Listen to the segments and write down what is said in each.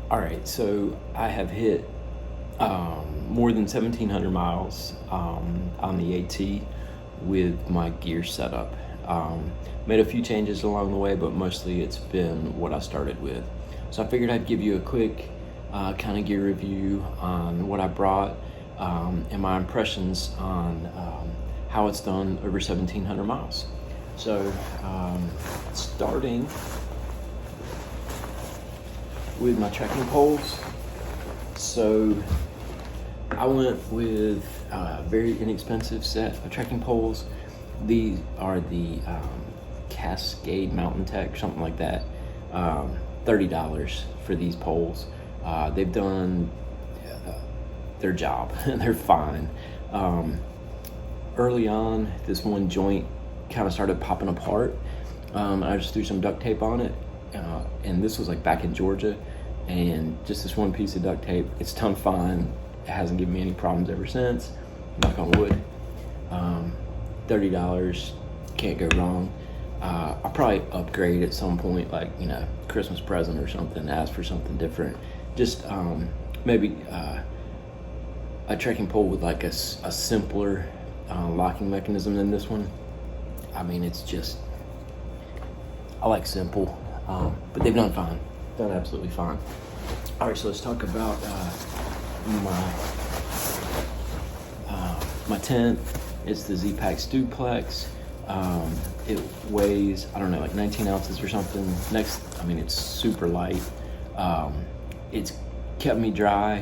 All right, so I have hit more than 1,700 miles on the AT with my gear setup. Made a few changes along the way, but mostly it's been what I started with. So I figured I'd give you a quick kind of gear review on what I brought and my impressions on how it's done over 1,700 miles. So starting with my trekking poles. So I went with a very inexpensive set of trekking poles. These are the Cascade Mountain Tech, something like that. $30 for these poles. They've done their job. They're fine. Early on, this one joint kind of started popping apart. I just threw some duct tape on it. And this was like back in Georgia, and just this one piece of duct tape, it's done fine. It hasn't given me any problems ever since, knock on wood. $30, can't go wrong. I'll probably upgrade at some point, like, Christmas present or something, ask for something different. Just maybe a trekking pole with like a simpler locking mechanism than this one. I mean, it's just, I like simple. But they've done fine, done absolutely fine. All right, so let's talk about my tent. It's the Z-Pax Duplex. It weighs, I don't know, like 19 ounces or something. It's super light. It's kept me dry.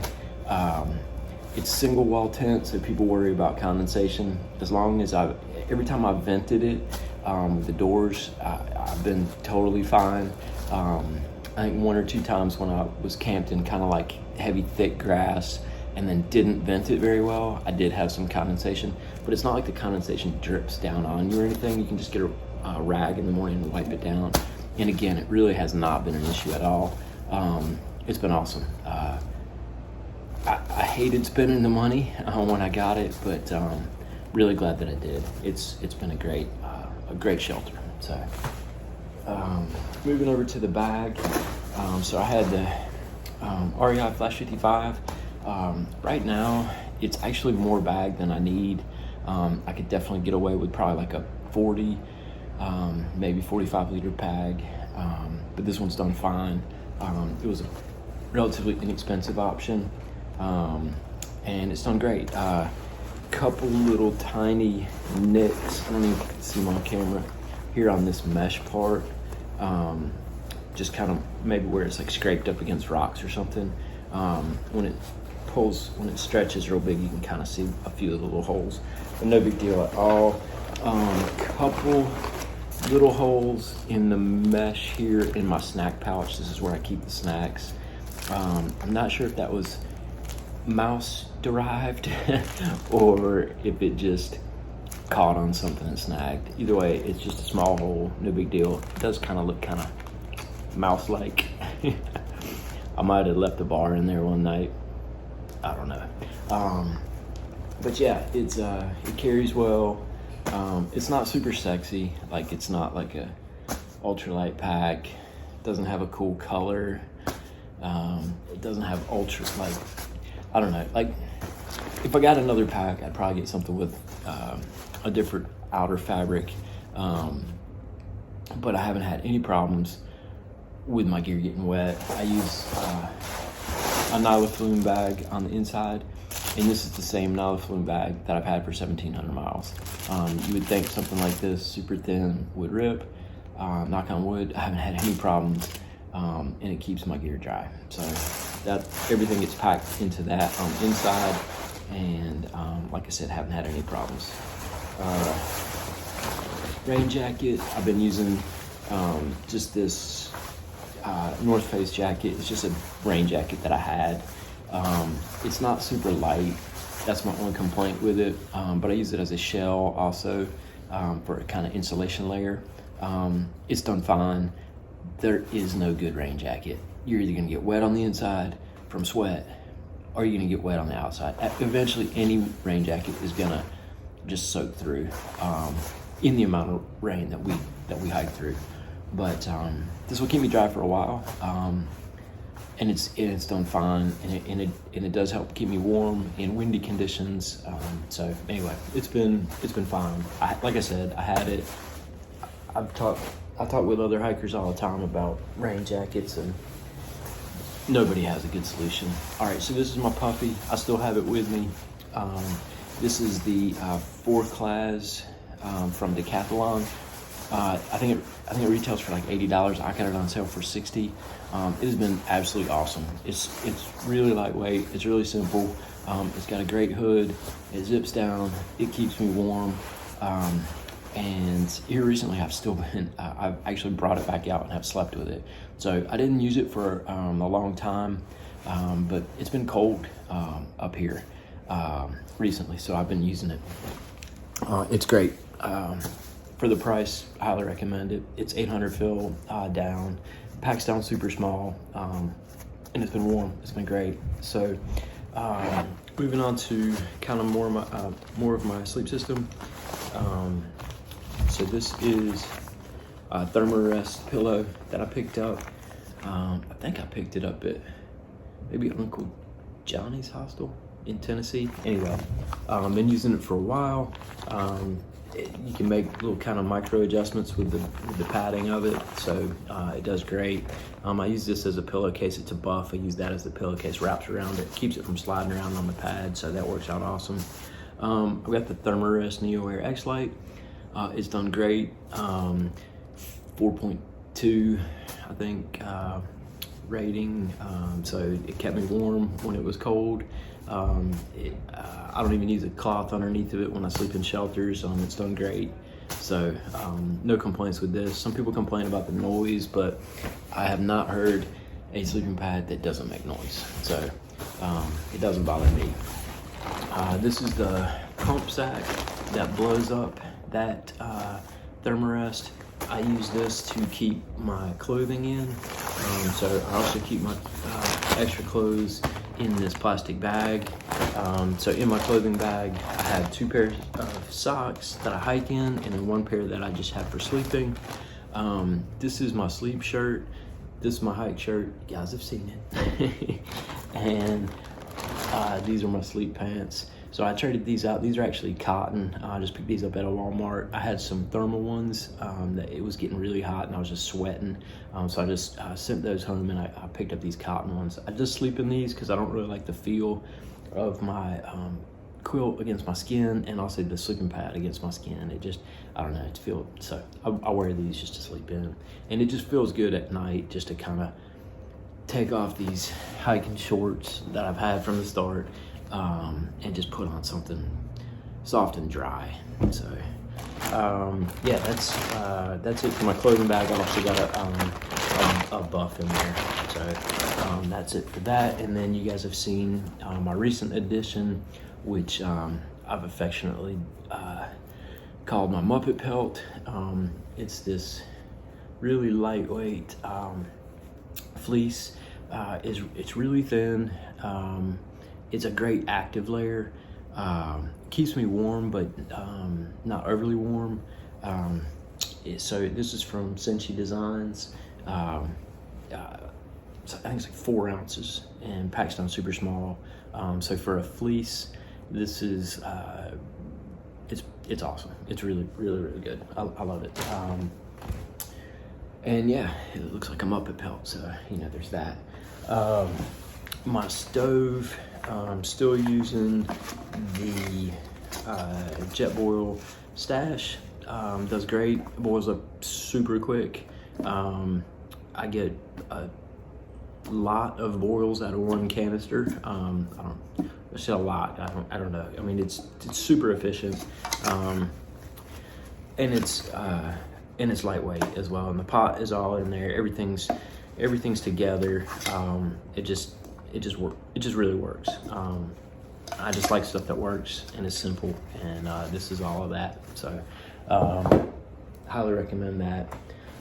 It's single wall tent, so people worry about condensation. As long as every time I've vented it, the doors, I've been totally fine. I think one or two times when I was camped in kind of like heavy, thick grass and then didn't vent it very well, I did have some condensation, but it's not like the condensation drips down on you or anything. You can just get a rag in the morning and wipe it down. And again, it really has not been an issue at all. It's been awesome. I hated spending the money when I got it, but really glad that I did. It's been a great shelter. So moving over to the bag. So I had the REI Flash 55. Right now, it's actually more bag than I need. I could definitely get away with probably like a 40, maybe 45 liter bag, but this one's done fine. It was a relatively inexpensive option, and it's done great. Couple little tiny nicks, I don't even know if you can see my camera, here on this mesh part. Just kind of maybe where it's like scraped up against rocks or something. When it stretches real big, you can kind of see a few of the little holes, but no big deal at all. Couple little holes in the mesh here in my snack pouch. This is where I keep the snacks. I'm not sure if that was mouse derived or if it just caught on something and snagged. Either way, it's just a small hole, no big deal. It does kind of look kind of mouse-like. I might have left a bar in there one night. I don't know. But yeah, it carries well. It's not super sexy. Like, it's not like a ultralight pack. It doesn't have a cool color. It doesn't have I don't know. Like, if I got another pack, I'd probably get something with a different outer fabric. But I haven't had any problems with my gear getting wet. I use a Nyla Flume bag on the inside, and this is the same Nyla Flume bag that I've had for 1,700 miles. You would think something like this, super thin, would rip. Knock on wood, I haven't had any problems, and it keeps my gear dry. So everything gets packed into that on the inside, and like I said, haven't had any problems. Rain jacket, I've been using just this North Face jacket. It's just a rain jacket that I had. It's not super light. That's my only complaint with it. But I use it as a shell also for a kind of insulation layer. It's done fine. There is no good rain jacket. You're either gonna get wet on the inside from sweat, or you're gonna get wet on the outside. Eventually, any rain jacket is gonna just soak through in the amount of rain that we hike through. But this will keep me dry for a while. and it's done fine, and it does help keep me warm in windy conditions. So anyway, it's been fine. Like I said, I had it. I talk with other hikers all the time about rain jackets, and nobody has a good solution. All right, so this is my puppy. I still have it with me. This is the 4 class from Decathlon. I think it retails for like $80. I got it on sale for $60. It has been absolutely awesome. It's really lightweight. It's really simple. It's got a great hood. It zips down. It keeps me warm. And here recently, I've actually brought it back out and have slept with it. So I didn't use it for a long time, but it's been cold up here recently, so I've been using it. It's great. For the price, I highly recommend it. It's 800 fill down, packs down super small, and it's been warm. It's been great. So moving on to kind of more of my sleep system. So this is a Thermarest pillow that I picked up. I think I picked it up at maybe Uncle Johnny's hostel in Tennessee. Anyway, I've been using it for a while. You can make little kind of micro adjustments with the padding of it, so it does great. I use this as a pillowcase. It's a buff. I use that as the pillowcase, wraps around it, keeps it from sliding around on the pad, so that works out awesome. I've got the Thermarest Neo Air X Lite. It's done great. 4.2, I think, rating. So it kept me warm when it was cold. I don't even use a cloth underneath of it when I sleep in shelters. It's done great. So no complaints with this. Some people complain about the noise, but I have not heard a sleeping pad that doesn't make noise. So it doesn't bother me. This is the pump sack that blows up that Thermarest. I use this to keep my clothing in. So I also keep my extra clothes in this plastic bag. So in my clothing bag, I have 2 pairs of socks that I hike in, and then 1 pair that I just have for sleeping. This is my sleep shirt. This is my hike shirt. You guys have seen it. And these are my sleep pants. So I traded these out. These are actually cotton. I just picked these up at a Walmart. I had some thermal ones that it was getting really hot and I was just sweating. So I just sent those home, and I picked up these cotton ones. I just sleep in these because I don't really like the feel of my quilt against my skin, and also the sleeping pad against my skin. It just, I don't know, so I wear these just to sleep in. And it just feels good at night just to kind of take off these hiking shorts that I've had from the start, and just put on something soft and dry. So yeah, that's it for my clothing bag. I've also got a buff in there. So that's it for that. And then you guys have seen my recent addition, which I've affectionately called my Muppet Pelt. It's this really lightweight fleece. It's really thin. It's a great active layer. Keeps me warm, but not overly warm. So this is from Senshi Designs. So I think it's like 4 ounces and packs down super small. So for a fleece, this is it's awesome. It's really good. I love it. And yeah, it looks like a Muppet Pelt, so there's that. My stove, I'm still using the Jetboil Stash. Does great, boils up super quick. I get a lot of boils out of 1 canister. I say a lot. I don't know. I mean, it's super efficient, and it's lightweight as well. And the pot is all in there. Everything's together. It just really works. I just like stuff that works and is simple, and this is all of that. So highly recommend that.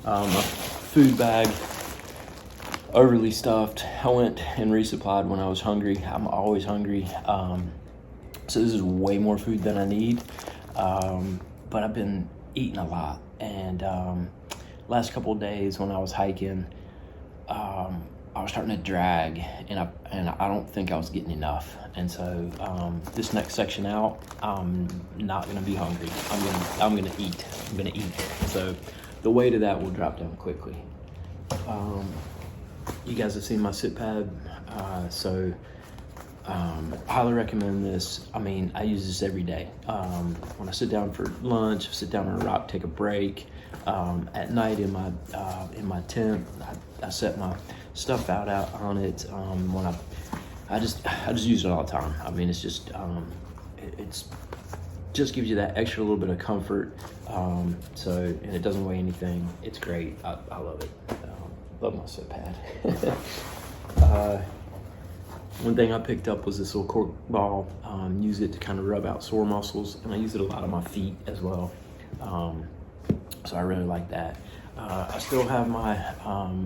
My food bag, overly stuffed. I went and resupplied when I was hungry. I'm always hungry. So this is way more food than I need. But I've been eating a lot, and last couple of days when I was hiking, I was starting to drag, and I don't think I was getting enough. And so this next section out, I'm not gonna be hungry. I'm gonna eat. I'm gonna eat. So the weight of that will drop down quickly. You guys have seen my sit pad, so highly recommend this. I mean, I use this every day. When I sit down for lunch, sit down on a rock, take a break. At night in my tent, I set my stuff out on it. When I just use it all the time. I mean, it's just it's just gives you that extra little bit of comfort. So, and it doesn't weigh anything. It's great. I love it. Love my sit pad. One thing I picked up was this little Cork Ball. Use it to kind of rub out sore muscles, and I use it a lot on my feet as well. So I really like that. I still have my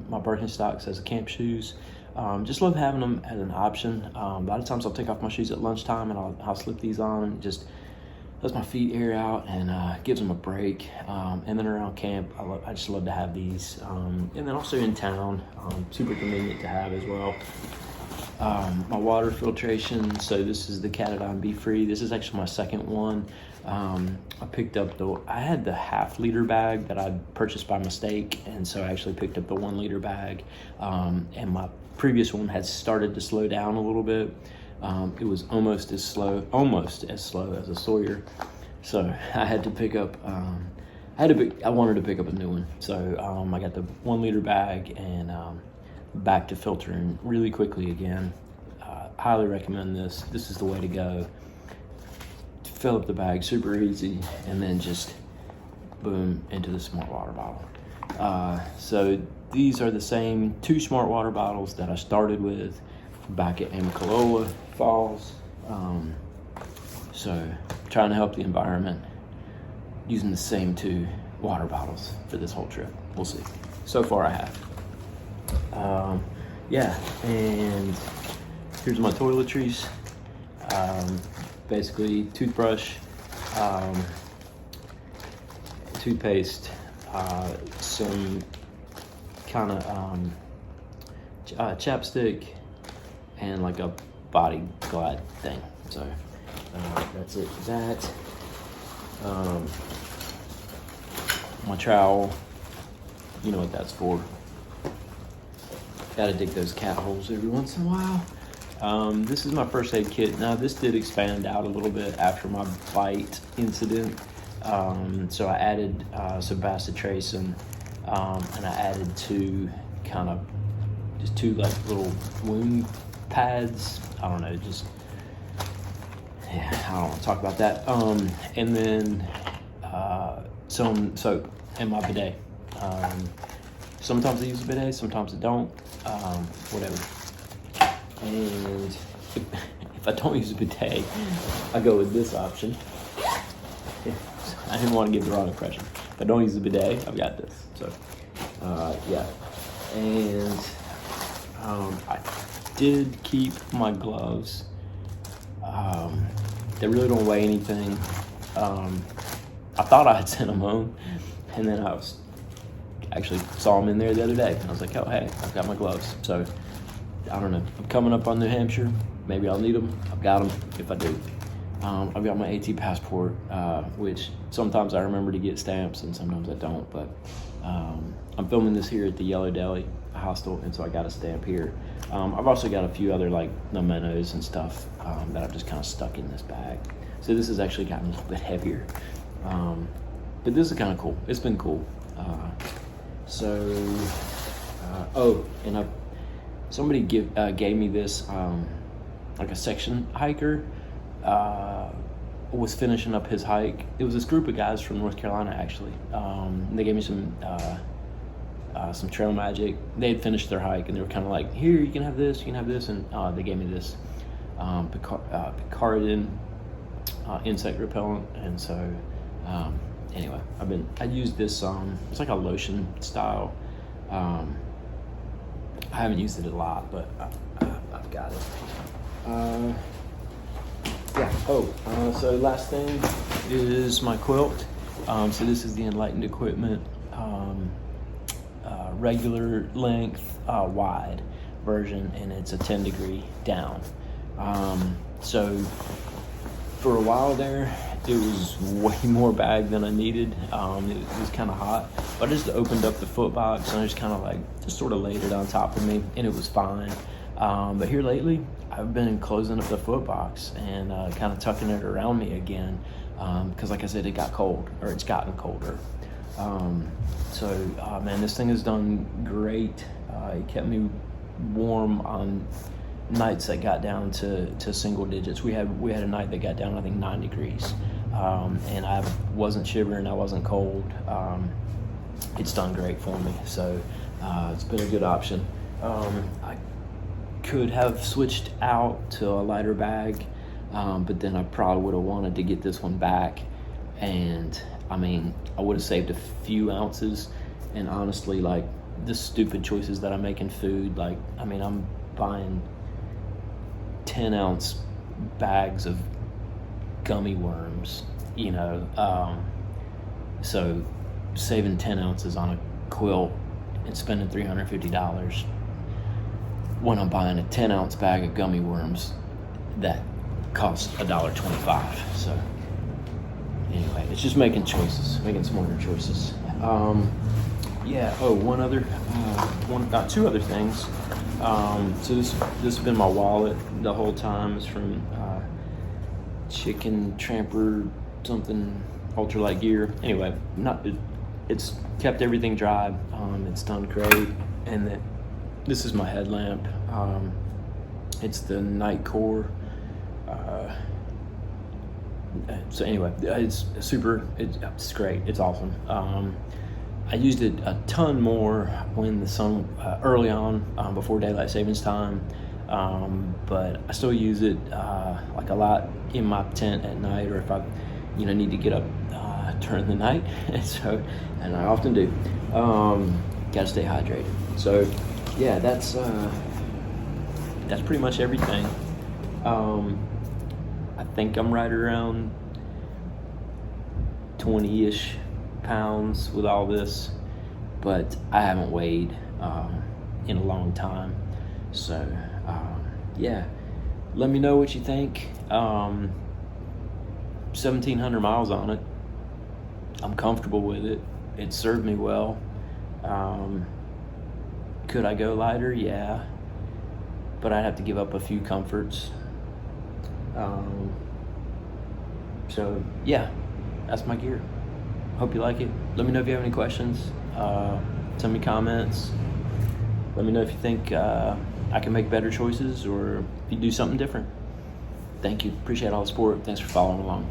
my Birkenstocks as a camp shoes. Just love having them as an option. A lot of times I'll take off my shoes at lunchtime and I'll slip these on, and just lets my feet air out and gives them a break. And then around camp, I just love to have these. And then also in town, super convenient to have as well. My water filtration, so this is the Catadine Be Free. This is actually my second one. I picked up I had the half-liter bag that I purchased by mistake, and so I actually picked up the 1-liter bag. And my previous one had started to slow down a little bit. It was almost as slow as a Sawyer. So I had to pick up, I wanted to pick up a new one. So I got the 1-liter bag, and back to filtering really quickly again. Highly recommend this. This is the way to go. Fill up the bag super easy, and then just boom into the smart water bottle. So these are the same 2 smart water bottles that I started with back at Amicalola Falls. So trying to help the environment using the same 2 water bottles for this whole trip. We'll see. So far I have. Yeah, and here's my toiletries. Basically toothbrush, toothpaste, some kind of chapstick, and like a body glide thing. So that's it for that. My trowel, you know what that's for. Gotta dig those cat holes every once in a while. This is my first aid kit. Now this did expand out a little bit after my bite incident. So I added some bacitracin, and I added 2 like little wound pads. I don't know, just, yeah, I don't want to talk about that. And then some soap and my bidet. Sometimes I use a bidet, sometimes I don't. Whatever. And if I don't use a bidet, I go with this option. I didn't want to give the wrong impression. If I don't use a bidet, I've got this. So, yeah. And I did keep my gloves. They really don't weigh anything. I thought I had sent them home, and then I actually saw them in there the other day, and I was like, oh, hey, I've got my gloves. So I don't know, I'm coming up on New Hampshire, maybe I'll need them. I've got them if I do. I've got my AT passport, which sometimes I remember to get stamps and sometimes I don't, but I'm filming this here at the Yellow Deli hostel, and so I got a stamp here. I've also got a few other like mementos and stuff that I've just kind of stuck in this bag. So this has actually gotten a little bit heavier, but this is kind of cool. It's been cool. Oh, and somebody gave me this, like a section hiker was finishing up his hike. It was this group of guys from North Carolina, actually. They gave me some Trail Magic. They had finished their hike, and they were kind of like, here, you can have this, and they gave me this Picardin insect repellent. And so anyway, I used this, it's like a lotion style. I haven't used it a lot, but I've got it. Yeah. So last thing is my quilt. So this is the Enlightened Equipment regular length wide version, and it's a 10 degree down. So for a while there, it was way more bag than I needed. It was kind of hot, but I just opened up the foot box and I just kind of like just sort of laid it on top of me, and it was fine. But here lately, I've been closing up the foot box and kind of tucking it around me again, because like I said, it got cold, or it's gotten colder. Man, this thing has done great. It kept me warm on nights that got down to single digits. We had a night that got down, I think, 9 degrees, and I wasn't shivering, I wasn't cold. It's done great for me, so it's been a good option. I could have switched out to a lighter bag, but then I probably would have wanted to get this one back, and I mean, I would have saved a few ounces. And honestly, like, the stupid choices that I make in food, like, I mean, I'm buying 10-ounce bags of gummy worms, you know, so saving 10 ounces on a quilt and spending $350 when I'm buying a 10-ounce bag of gummy worms that costs $1.25. So anyway, it's just making choices, making smarter choices. Two other things. So this has been my wallet the whole time. It's from Chicken Tramper something ultralight gear. Anyway, it's kept everything dry. It's done great. And this is my headlamp. It's the Night Core. So anyway, it's great. It's awesome. I used it a ton more when the sun, early on, before daylight savings time, but I still use it like a lot in my tent at night, or if I need to get up during the night. And I often do. Gotta stay hydrated. So yeah, that's pretty much everything. I think I'm right around 20-ish pounds with all this, but I haven't weighed in a long time. So yeah, let me know what you think. 1,700 miles on it. I'm comfortable with it. It served me well. Could I go lighter? Yeah, but I'd have to give up a few comforts. So yeah, that's my gear. Hope you like it. Let me know if you have any questions. Send me comments. Let me know if you think I can make better choices, or if you do something different. Thank you. Appreciate all the support. Thanks for following along.